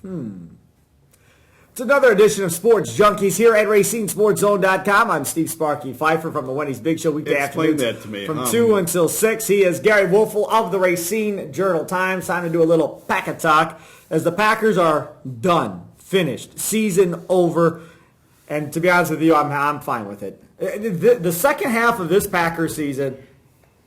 It's another edition of Sports Junkies here at RacineSportsZone.com. I'm Steve Sparky Fifer from the Wendy's Big Show weekday afternoons that to me. from 2 until 6. He is Gery Woelfel of the Racine Journal-Times. Time to do a little packet talk as the Packers are done, finished, season over. And to be honest with you, I'm fine with it. The second half of this Packers season,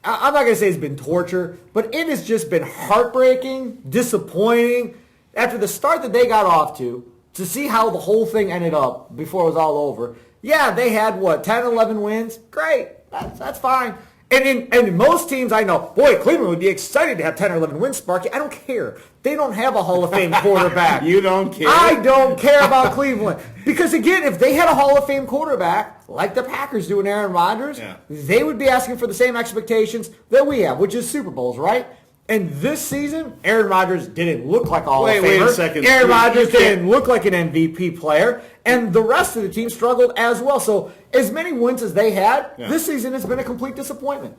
I'm not going to say it's been torture, but it has just been heartbreaking, disappointing. After the start that they got off to see how the whole thing ended up before it was all over. Yeah, they had, 10, 11 wins? Great. That's fine. And in most teams I know, boy, Cleveland would be excited to have 10 or 11 wins, Sparky. I don't care. They don't have a Hall of Fame quarterback. You don't care? I don't care about Cleveland. Because, again, if they had a Hall of Fame quarterback, like the Packers do in Aaron Rodgers, they would be asking for the same expectations that we have, which is Super Bowls, right? And this season, Aaron Rodgers didn't look like a Hall of Famer. Wait a second. Aaron Rodgers didn't look like an MVP player. And the rest of the team struggled as well. So as many wins as they had, this season has been a complete disappointment.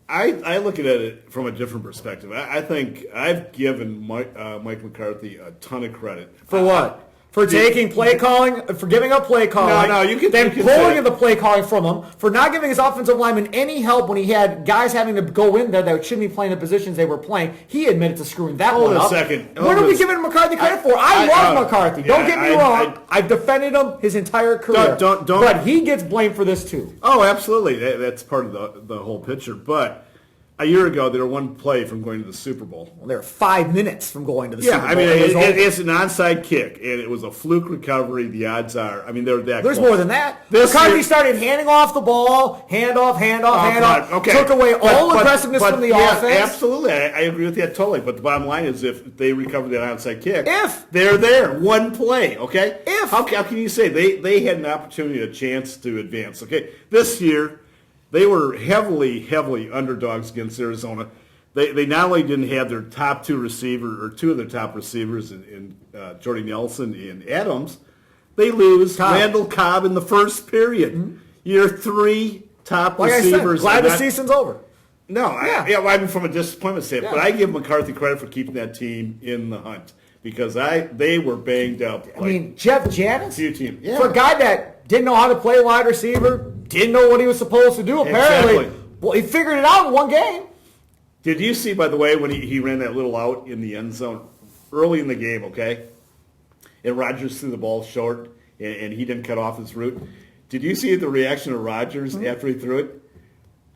I look at it from a different perspective. I think I've given Mike McCarthy a ton of credit. For what? For taking play calling, for giving up play calling. No, you can. Then pulling the play calling from him, for not giving his offensive lineman any help when he had guys having to go in there that shouldn't be playing the positions they were playing. He admitted to screwing that one up. Hold a second. What are we giving McCarthy credit for? I love McCarthy. Don't get me wrong. I've defended him his entire career. Don't. But he gets blamed for this too. Oh, absolutely. That's part of the whole picture. But a year ago, they were one play from going to the Super Bowl. Well, they were 5 minutes from going to the Super Bowl. Yeah, I mean, it's an onside kick, and it was a fluke recovery. The odds are, they're that There's close. more than that. McCarthy started handing off the ball, hand off, Okay. took away all aggressiveness from the offense. Absolutely. I agree with that totally. But the bottom line is if they recover that onside kick, if they're there, one play, okay? If. How can you say they had an opportunity, a chance to advance, okay? This year, they were heavily underdogs against Arizona. They not only didn't have their top two of their top receivers in Jordy Nelson and Adams, they lose Randall Cobb in the first period. Mm-hmm. Your three top receivers. Glad the season's over. No, from a disappointment standpoint, but I give McCarthy credit for keeping that team in the hunt because they were banged up. Jeff Janis, for a guy that didn't know how to play wide receiver, didn't know what he was supposed to do, apparently. Well, he figured it out in one game. Did you see, by the way, when he ran that little out in the end zone early in the game, okay? And Rodgers threw the ball short, and he didn't cut off his route. Did you see the reaction of Rodgers after he threw it?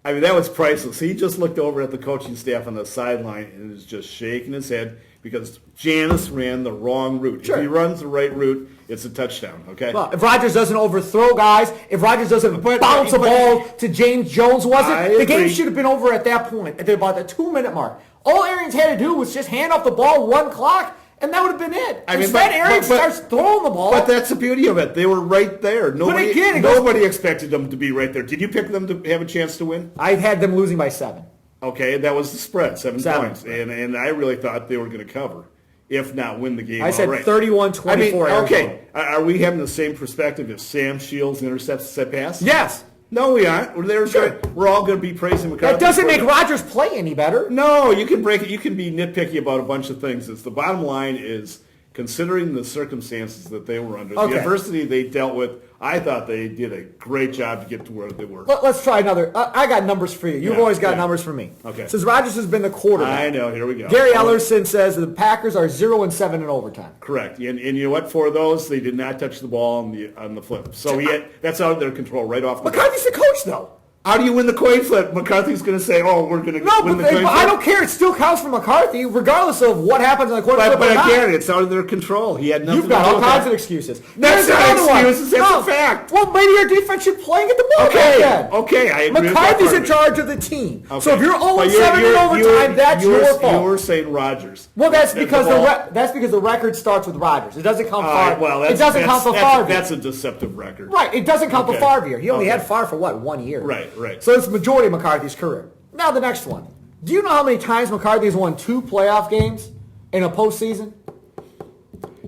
That was priceless. He just looked over at the coaching staff on the sideline and was just shaking his head because Janis ran the wrong route. Sure. If he runs the right route, it's a touchdown, okay? Well, if Rodgers doesn't overthrow guys, if Rodgers doesn't bounce a ball to James Jones, the game should have been over at that point, at about the 2-minute mark. All Arians had to do was just hand off the ball, one clock, and that would have been it. Instead, Arians starts throwing the ball. But that's the beauty of it. They were right there. Nobody expected them to be right there. Did you pick them to have a chance to win? I had them losing by 7. Okay, that was the spread, 7 points. And I really thought they were going to cover, if not win the game. I said 31-24. Okay, are we having the same perspective if Sam Shields intercepts the set pass? Yes. No, we aren't. We're all going to be praising McCarthy. That doesn't make Rodgers play any better. No, you can break it. You can be nitpicky about a bunch of things. The bottom line is, considering the circumstances that they were under, the adversity they dealt with, I thought they did a great job to get to where they were. Let's try another. I got numbers for you. You've always got numbers for me. Okay. Since Rodgers has been the quarterback. I know. Here we go. Gary Ellerson says the Packers are 0-7 in overtime. Correct. And you know what? For those, they did not touch the ball on the flip. So that's out of their control right off the bat. McCarthy's the coach, though. How do you win the coin flip? McCarthy's going to say, we're going to win the coin flip. I don't care. It still counts for McCarthy, regardless of what happens on the coin flip. But again, it's out of their control. He had nothing You've got to do all with kinds that. of excuses. That's not excuses. That's a fact. Well, maybe your defense should play at the moment. Okay, I agree McCarthy's with that in charge of the team. Okay. So if you're 0-7 in overtime, that's your fault. You were saying Rodgers. Well, that's because the record starts with Rodgers. It doesn't count Favre. It doesn't count for Favre. That's a deceptive record. Right. It doesn't count for Favre here. He only had Favre for 1 year. Right. So it's the majority of McCarthy's career. Now the next one. Do you know how many times McCarthy has won 2 playoff games in a postseason?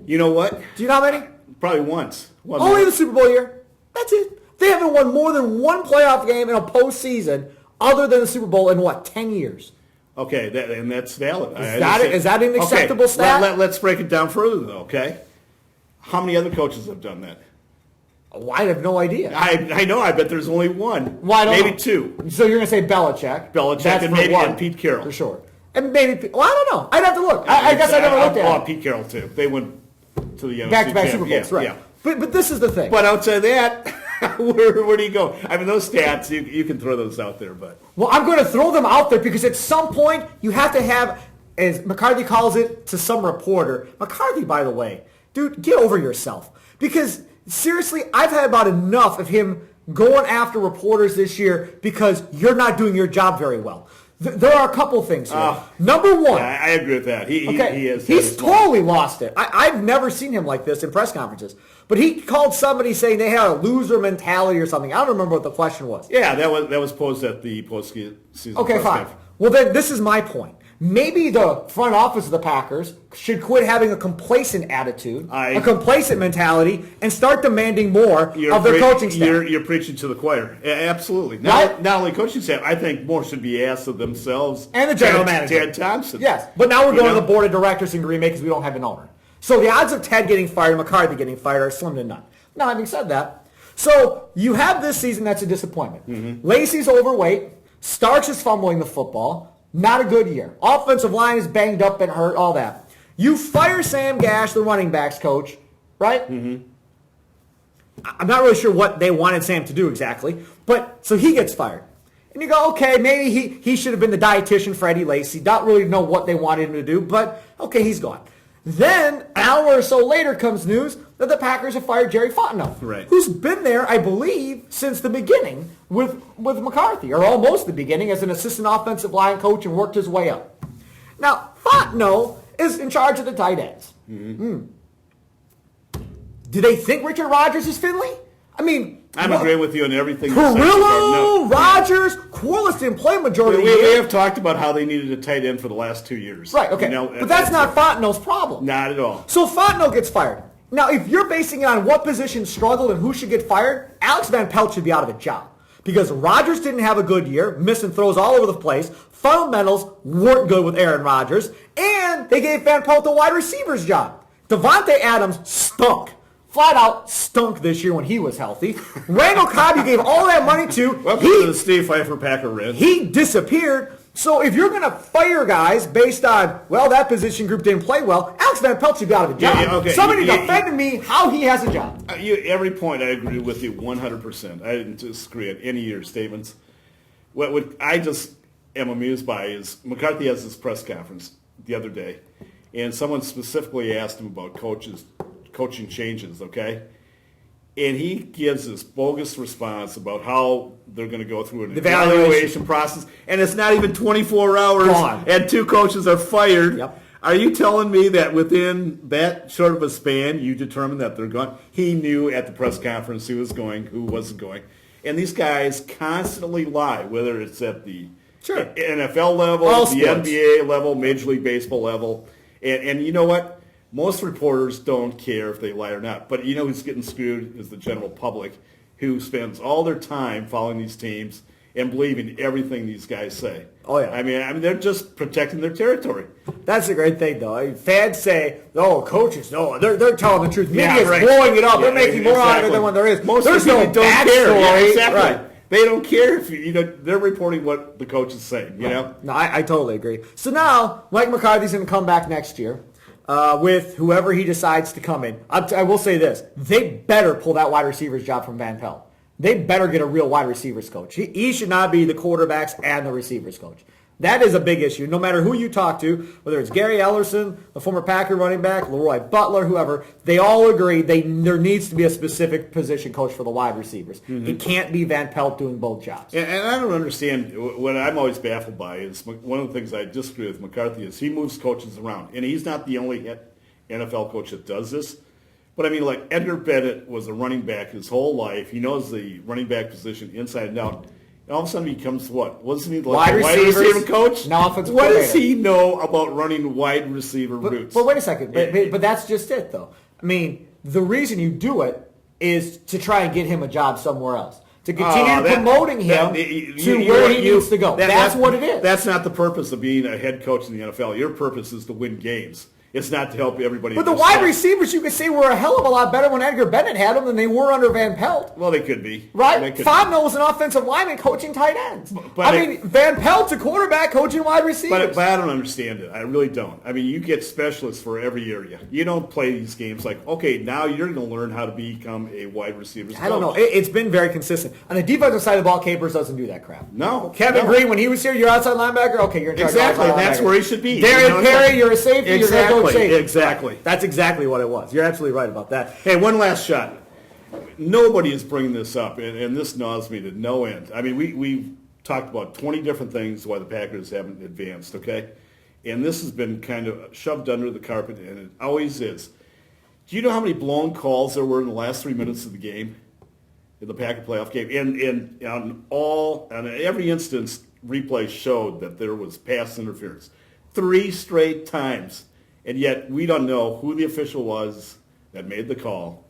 You know what? Do you know how many? Probably once. Only the Super Bowl year. That's it. They haven't won more than 1 playoff game in a postseason other than the Super Bowl in 10 years? Okay, and that's valid. Is that an acceptable stat? Let's break it down further, though, okay? How many other coaches have done that? Oh, I have no idea. I know. I bet there's only one. Maybe two. So you're going to say Belichick. And Pete Carroll. For sure. And maybe, I don't know. I'd have to look. I guess I never looked at it. Pete Carroll, too. They went to the NFC back-to-back Super Bowls, right. Yeah. But this is the thing. But outside that, where do you go? I mean, those stats, you can throw those out there. But well, I'm going to throw them out there because at some point you have to have, as McCarthy calls it to some reporter, McCarthy, by the way, dude, get over yourself. Because, seriously, I've had about enough of him going after reporters this year because you're not doing your job very well. There are a couple things here. Number one. Yeah, I agree with that. He's totally lost it. I've never seen him like this in press conferences. But he called somebody saying they had a loser mentality or something. I don't remember what the question was. Yeah, that was posed at the post-season Okay, fine. Well, then this is my point. Maybe the front office of the Packers should quit having a complacent attitude, a complacent mentality, and start demanding more of their coaching staff. You're preaching to the choir. Absolutely. Not only coaching staff, I think more should be asked of themselves. And the general manager. Ted Thompson. Yes, but now we're going to the board of directors in Green Bay because we don't have an owner. So the odds of Ted getting fired and McCarthy getting fired are slim to none. Now, having said that, so you have this season that's a disappointment. Mm-hmm. Lacey's overweight. Starks is fumbling the football. Not a good year. Offensive line is banged up and hurt, all that. You fire Sam Gash, the running backs coach, right? Mm-hmm. I'm not really sure what they wanted Sam to do exactly, but so he gets fired. And you go, okay, maybe he should have been the dietitian for Eddie Lacy. Not really know what they wanted him to do, but okay, he's gone. Then, an hour or so later comes news that the Packers have fired Jerry Fontenot, right, who's been there, I believe, since the beginning with McCarthy, or almost the beginning as an assistant offensive line coach and worked his way up. Now, Fontenot is in charge of the tight ends. Mm-hmm. Do they think Richard Rodgers is Finley? I mean, I'm agreeing with you on everything. Perillo, Rodgers, Corliss didn't play majority of the year. We have talked about how they needed a tight end for the last 2 years. Right, okay. But that's not Fontenot's problem. Not at all. So Fontenot gets fired. Now, if you're basing it on what position struggled and who should get fired, Alex Van Pelt should be out of a job. Because Rodgers didn't have a good year, missing throws all over the place, fundamentals weren't good with Aaron Rodgers, and they gave Van Pelt the wide receiver's job. Devontae Adams stunk. Flat out stunk this year when he was healthy. Randall Cobb, you gave all that money to. Welcome to the Steve Fifer Packer Red. He disappeared. So if you're going to fire guys based on, well, that position group didn't play well, Alex Van Pelt should be out of a job. Okay. Somebody defended me how he has a job. Every point I agree with you 100%. I didn't disagree at any of your statements. What I just am amused by is McCarthy has this press conference the other day, and someone specifically asked him about coaching changes, okay? And he gives this bogus response about how they're going to go through an evaluation process, and it's not even 24 hours, and 2 coaches are fired. Yep. Are you telling me that within that short of a span, you determined that they're gone? He knew at the press conference who was going, who wasn't going. And these guys constantly lie, whether it's at the NFL level, the NBA level, Major League Baseball level. And you know what? Most reporters don't care if they lie or not. But you know who's getting screwed is the general public, who spends all their time following these teams and believing everything these guys say. Oh, yeah. I mean, they're just protecting their territory. That's a great thing, though. I mean, fans say, "Oh, coaches, no, they're telling the truth." Media is right. blowing it up. Yeah, they're making more out of it than when there is. Most There's people no don't care. Yeah, exactly. Right. They don't care if they're reporting what the coach is saying. You know. No, I totally agree. So now, Mike McCarthy's going to come back next year. With whoever he decides to come in. I will say this. They better pull that wide receiver's job from Van Pelt. They better get a real wide receivers coach. He should not be the quarterbacks and the receivers coach. That is a big issue. No matter who you talk to, whether it's Gary Ellerson, the former Packer running back, Leroy Butler, whoever, they all agree there needs to be a specific position coach for the wide receivers. Mm-hmm. It can't be Van Pelt doing both jobs. And I don't understand. What I'm always baffled by is one of the things I disagree with McCarthy is he moves coaches around. And he's not the only NFL coach that does this. But, I mean, like Edgar Bennett was a running back his whole life. He knows the running back position inside and out. And all of a sudden he becomes what? Wasn't he like a wide receiver coach? No offensive What does he know about running wide receiver routes? But wait a second. But that's just it, though. I mean, the reason you do it is to try and get him a job somewhere else. to continue promoting him to where he needs to go. That's what it is. That's not the purpose of being a head coach in the NFL. Your purpose is to win games. It's not to help everybody. But the wide receivers, you could say, were a hell of a lot better when Edgar Bennett had them than they were under Van Pelt. Well, they could be. Right? Fontenot was an offensive lineman coaching tight ends. Van Pelt's a quarterback coaching wide receivers. But I don't understand it. I really don't. I mean, you get specialists for every area. You don't play these games like, okay, now you're going to learn how to become a wide receiver coach. I don't know. It's been very consistent. On the defensive side of the ball, Capers doesn't do that crap. No. Kevin Green, when he was here, you're outside linebacker. Okay, you're in charge of outside linebacker. That's where he should be. Darian Perry, you're a safety. Exactly. You're going to go safety. Exactly. That's exactly what it was. You're absolutely right about that. Hey, one last shot. Nobody is bringing this up, and this gnaws me to no end. I mean, we've talked about 20 different things why the Packers haven't advanced, okay? And this has been kind of shoved under the carpet, and it always is. Do you know how many blown calls there were in the last 3 minutes of the game, in the Packer playoff game? And on every instance, replay showed that there was pass interference. 3 straight times. And yet we don't know who the official was that made the call.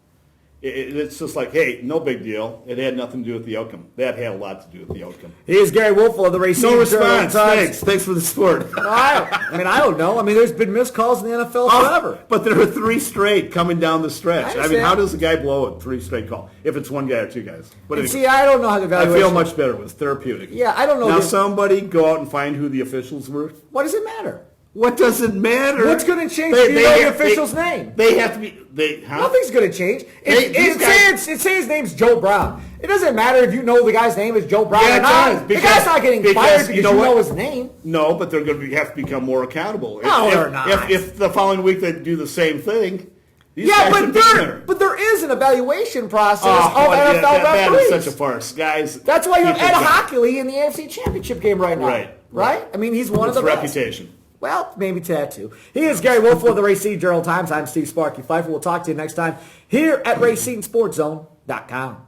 It's just like, hey, no big deal. It had nothing to do with the outcome. That had a lot to do with the outcome. Here's Gery Woelfel of the Racing. No response. Thanks for the support. I don't know. I mean, there's been missed calls in the NFL forever. But there were 3 straight coming down the stretch. I mean, how does a guy blow a 3 straight call if it's 1 guy or 2 guys? But anyway, see, I don't know how the evaluation. I feel much better. It was therapeutic. Yeah, I don't know. Now somebody go out and find who the officials were. What does it matter? What does it matter? What's going to change? Do you know the official's name? They have to be. Nothing's going to change. Say his name's Joe Brown. It doesn't matter if you know the guy's name is Joe Brown or not. The guy's not getting fired because you know his name. No, but they're going to have to become more accountable. No, they're not. If the following week they do the same thing. But there is an evaluation process of NFL referees. That is such a farce, guys. That's why you have Ed Hockley in the AFC Championship game right now. Right? I mean, he's one of the best. Reputation. Well, maybe to that too. He is Gery Woelfel of the Racine Journal Times. I'm Steve Sparky Fifer. We'll talk to you next time here at RacineSportsZone.com.